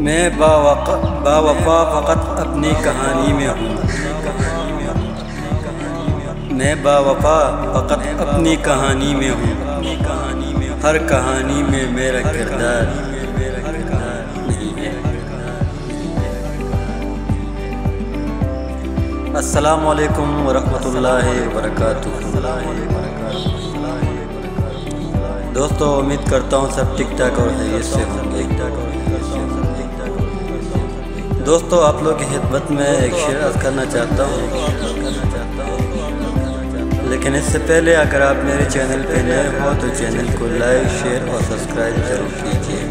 میں باوفا فقط اپنی کہانی میں ہوں۔ میں باوفا فقط اپنی کہانی میں ہوں، ہر کہانی میں میرا کردار نہیں ہے۔ السلام علیکم ورحمۃ اللہ وبرکاتہ۔ دوستو، امید کرتا ہوں سب ٹھیک ٹھاک اور خیریت سے ہوں گے۔ دوستو، آپ لوگ کی خدمت میں ایک شعر عرض کرنا چاہتا ہوں، لیکن اس سے پہلے اگر آپ میرے چینل پہ نئے ہو تو چینل کو لائک، شیئر اور سبسکرائب ضرور کیجیے۔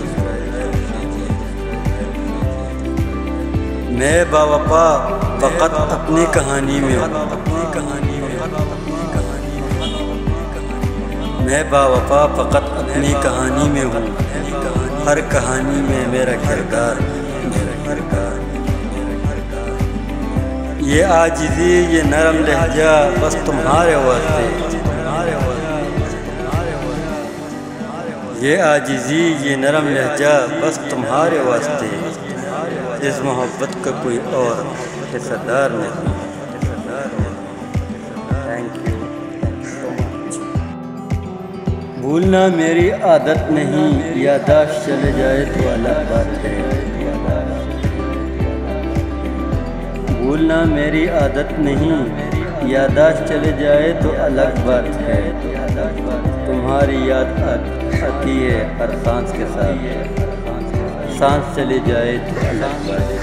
میں باوفا فقط اپنی کہانی میں ہوں۔ میں باوفا فقط اپنی کہانی میں ہوں، ہر کہانی میں میرا کردار۔ یہ عاجزی، یہ نرم لہجہ بس تمہارے واسطے۔ یہ عاجزی، یہ نرم لہجہ بس تمہارے واسطے، اس محبت کا کوئی اور حصہ دار نہیں۔ تھینک یو سو مچ۔ بھولنا میری عادت نہیں، یادداشت چلے جائے تو الگ بات ہے۔ بھولنا میری عادت نہیں، یادداشت چلے جائے تو الگ بات ہے۔ تمہاری یاد آتی ہے ہر سانس کے ساتھ، سانس چلے جائے تو الگ بات ہے۔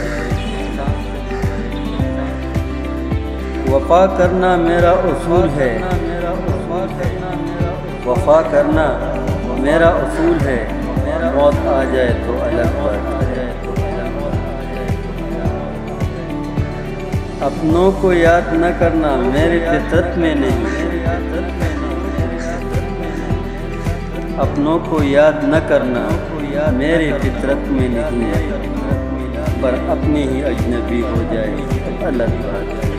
وفا کرنا میرا اصول ہے، وفا کرنا میرا اصول ہے، موت آ جائے تو الگ بات ہے۔ اپنوں کو یاد نہ کرنا میری فطرت میں نہیں، اپنوں کو یاد نہ کرنا میری فطرت میں نہیں، پر اپنی ہی اجنبی ہو جائے تو الگ بات ہے۔